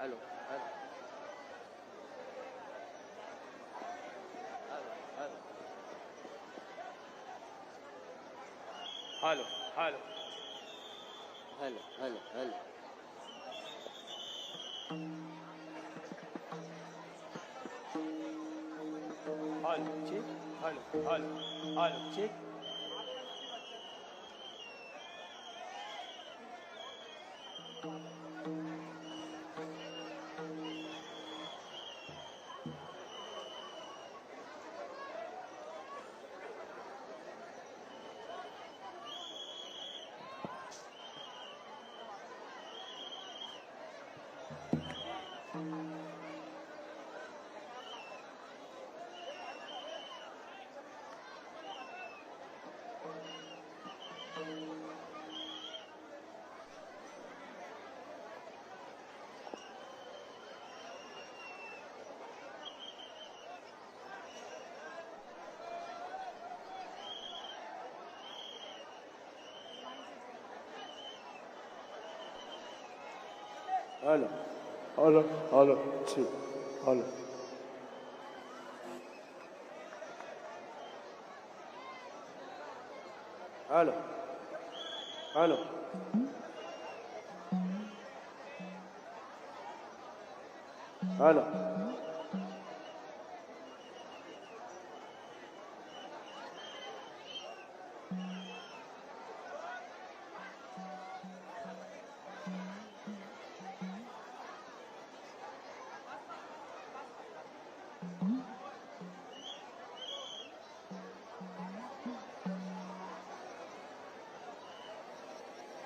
Hello hello hello hello hello hello hello check hello hello hello check Hello, hello, hello, check, hello. Hello, hello. Hello.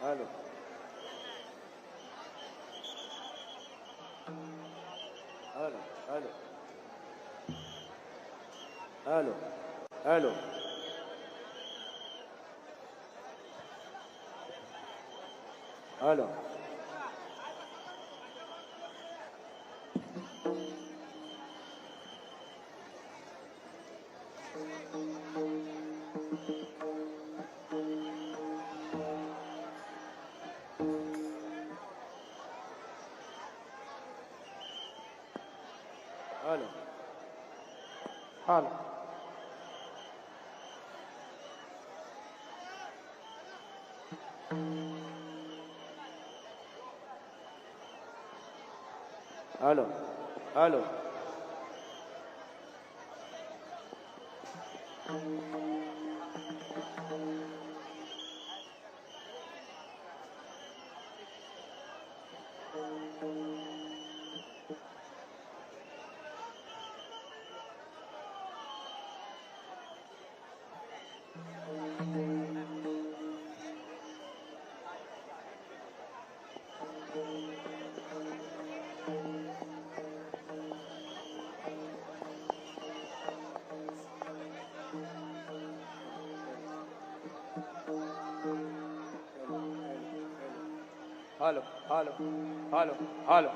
Hello. Hello. Hello. Hello. Hello. Hello. Hello. Hello. Hello. Hello. Hello, hello, hello, hello.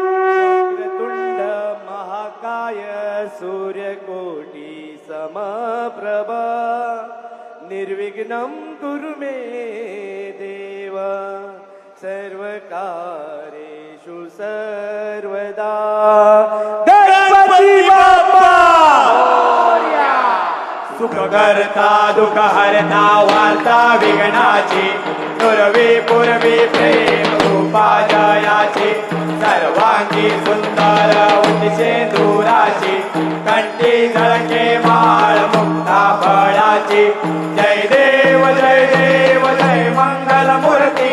वक्रतुंड महाकाय सूर्यकोटि समप्रभ निर्विघ्नं कुरु मे देव सर्वकार्येषु सर्वदा गणपती बाप्पा मोरया सुख करता दुःख हरता वार्ता विघ्नाची नुरवी पूर्वी प्रेम उपाजयाची सर्वांगी सुंदर उतिशेंदुराची कंठी झळके माळ मुक्ता फळाची जय देव जय देव जय मंगल मूर्ती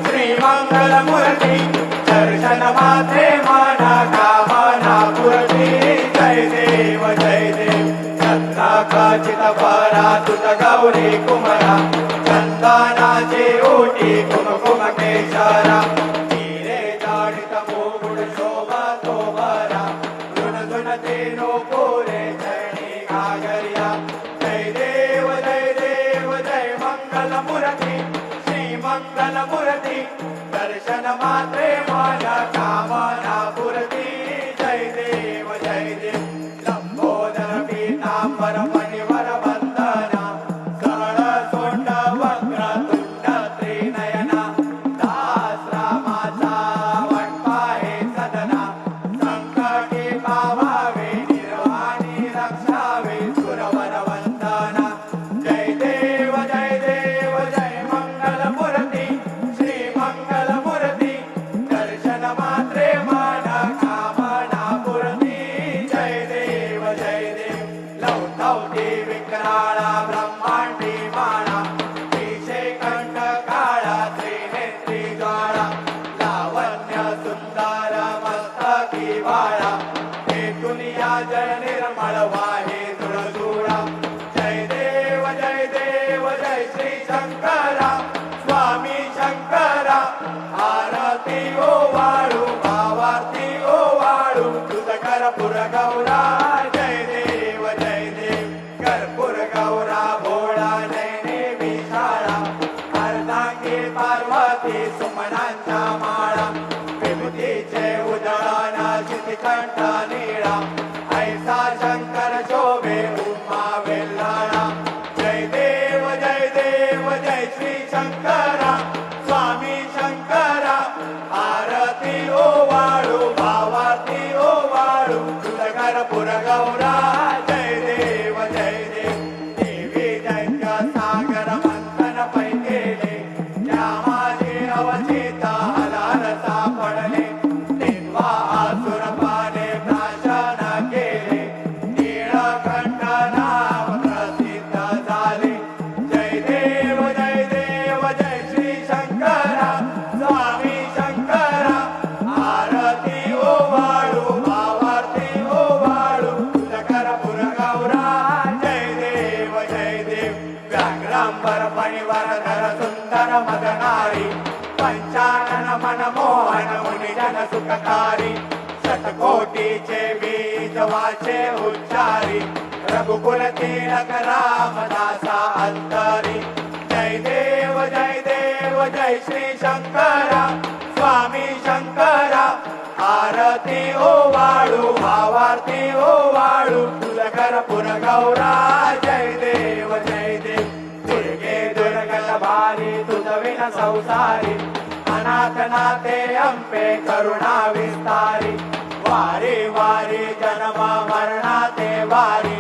श्री मंगल मूर्ती दर्शन मात्रे मना कामना पूर्ती जय देव जय देव खचित परा तुझ गौरी कुमरा चंदनाची ओटी कुमकुम केशरा हिरे जडित मुकुट शोभतो बरा झुन झुन तेनो कोरे चरणी घागरिया जय देव जय मंगल मूर्ती श्री मंगल मूर्ती दर्शन मात्रे मन कामना पूर्ती जय देव लंबोदर पीतांबर मणिवर वंदना सरळ सोंड वक्र तुंड त्रिनयना दास रामाचा वटपाहे सदना संकटी पावावे निर्वाणी रक्षावे सुरवर वंदना जय देव जय मंगल मूर्ती श्री मंगल मूर्ती दर्शन मात्रे मन कामना पूर्ती जय देव लवथवती विकराळा ब्रह्मांडी माळा विषे कंठ काळा त्रिनेत्री ज्वाळा लावण्य सुंदर मस्तकी वाळा हे दुनिया जय निर्मळ वाहे धुळधुळा जय देव जय श्री शंकरा स्वामी शंकरा आरती ओ वाळू भावार्ती ओ वाळू तुझ कर्पूर गौरा जय देव कर्पूर गौरा भोळा नयने विशाळा अर्धांगी पार्वती सुमनांच्या माळा विभूतीचे उदळण शितिकंठ नीळा ऐसा शंकर शोभे उमा वेल्हाळा जय देव जय श्री शंकरा स्वामी शंकरा आरती ओ वाळू भावार्ती ओ वाळू तुझ कर्पूर गौरा जय देव देवी दैत्य सागर मंथन पै केले त्या माझे अवचित हलाल सापडले तेव्हा आसुर पाने प्राशन केले नीळकंठ नाव प्रसिद्ध झाले जय देव जय श्री शंकरा स्वामी शंकरा आरती ओ वाळू भावार्ती ओ वाळू तुझ कर्पूर गौरा जय देव व्याघ्रांबर मणिवर धर सुंदर मदनारी पंचानन मनमोहन मुनी जन सुखकारी शतकोटीचे बीज वाचे उच्चारी रघुकुल तिलक रामदासा अंतरी जय देव जय श्री शंकरा स्वामी शंकरा आरती ओ वाळू भावार्ती ओ वाळू तुझ कर्पूर गौरा जय देव दुर्गे दुर्गत भारी तुझ विन संसारी अनाथ नाथे अंबे करुणा विस्तारी वारी वारी जन्म मरणाते वारी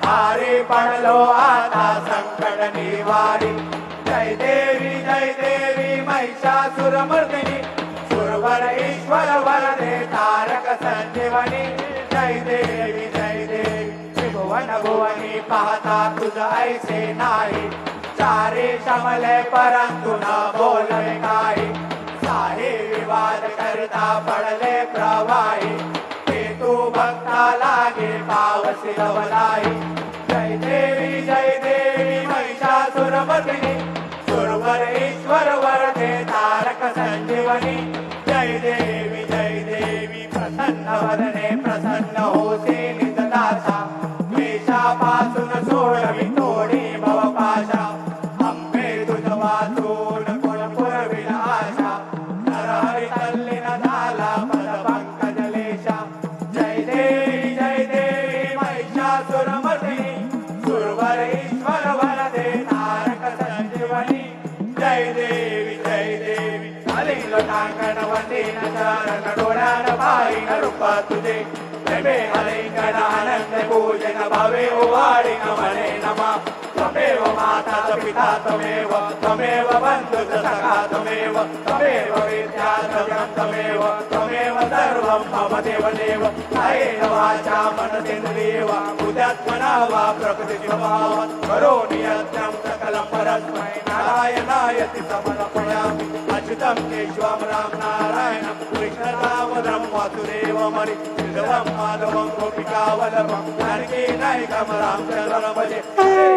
हारी पडलो आता संकट निवारी जय देवी महिषासुरमर्दिनी सुरवर ईश्वर वरदे तारक संजीवनी जय देवी त्रिभुवन भुवनी पाहता तुझ ऐसे नाही चारे शमले परंतु न बोलवे काही साहे विवाद करता पडले प्रवाही ते तू भक्ता लागे पावसी लवलाई जय देवी महिषासुरमर्दिनी सुरवर ईश्वर वरदे तारक संजीवनी जय देवी प्रसन्न वदने प्रसन्न होसी निजदासा क्लेशापासून सोडवी तोडी भवपाशा अंबे तुझ वाचून कोण पुरविल आशा नरहरी तल्लीन झाला पद पंकजलेशा जय देवी महिषासुरमर्दिनी सुरवर ईश्वर वरदे तारक संजीवनी जय देवी लोटांगण वंदीन चरण डोळ्यान पाहिन रूप तुझे प्रेमे हरिंगण आनंद पूजन भावे ओवाळीन म्हणे नमा त्वमेव माता च पिता त्वमेव बंधुः सखा त्वमेव विद्या त्वमेव सर्वं मम वामदेव देव कायेन वाचा मनसेंद्रिय वा उद्यात म्हणावा प्रकृती स्वभाव करोमि यज्ञं सकलं परस्मै नारायणायति समर्पयामि अच्युतं केशवं राम नारायणं कृष्ण दामोदरं वासुदेवमरि श्रीधरं माधवं गोपिकावल्लभं जानकी नायकं रामचन्द्रं भजे हरे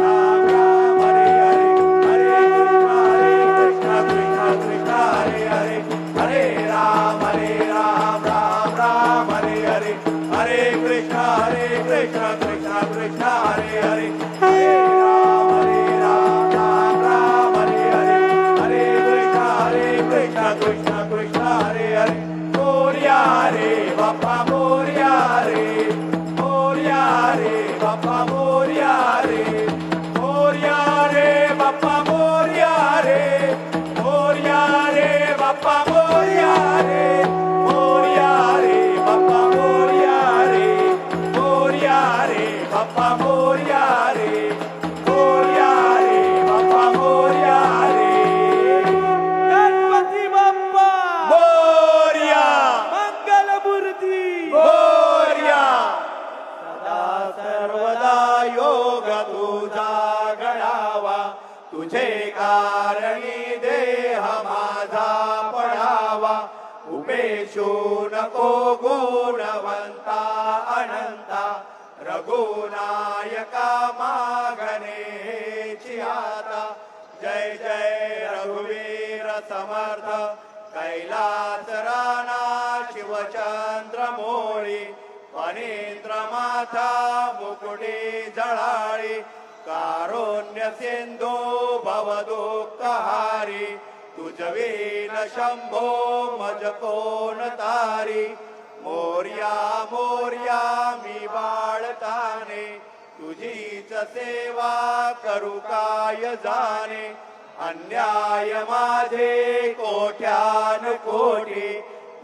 राम राम हरे हरे हरे कृष्ण कृष्ण हरे हरे हरे राम राम राम हरे हरे हरे कृष्ण कृष्ण कृष्ण हरे हरे हरे राम राम राम हरे हरे हरे कृष्ण कृष्ण कृष्ण हरे हरे मोरया रे बाप्पा मोरया रे बाप्पा मोरया रे बाप्पा मोरया रे बाप्पा मोरया रे बाप्पा मोरया रे बाप्पा मोरया रे बाप्पा मोरया रे गणपती बाप्पा मोरया मंगलमूर्ती मोरया सदा सर्वदा योग तुझा घडावा तुझे कारणी देह माझा पडावा उपेशू नको गुणवंता अनंता रघुनायका मागणेची आता जय जय रघुवीर समर्थ कैलास राणा शिवचंद्र मोळी फणींद्र माथा मुकुटी जळाळी कारुण्य सिंधू भवदुःखहारी तुझवीन शंभो मज कोण तारी मोरया मोरया मी बाळताने तुझीच सेवा करू काय जाणे अन्याय माझे कोट्यान कोटी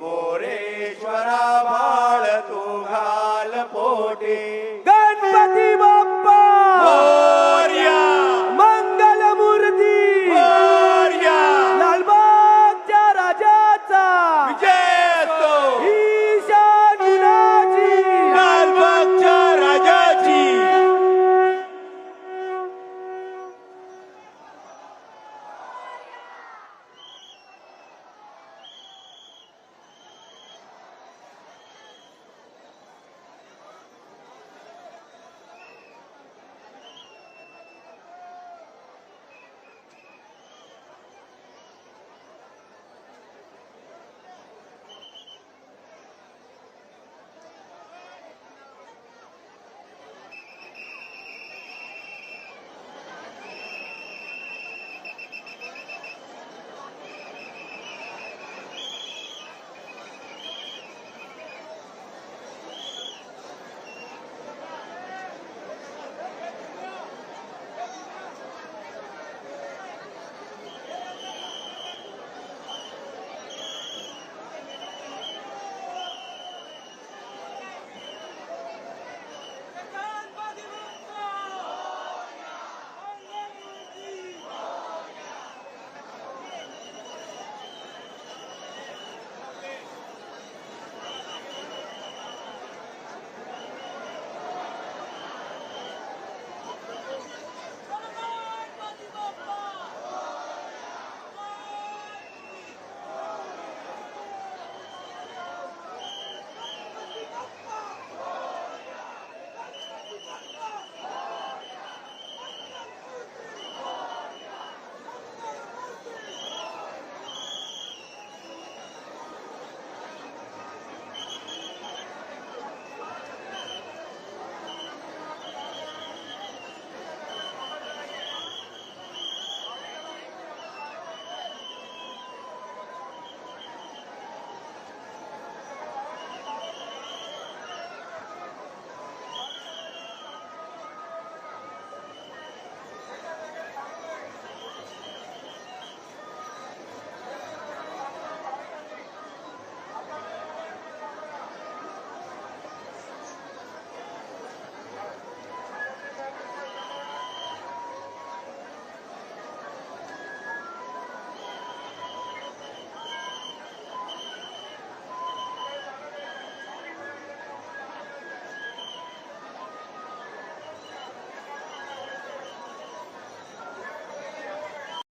मोरेश्वरा बाळ तू घाल पोटी गणपती बाप्पा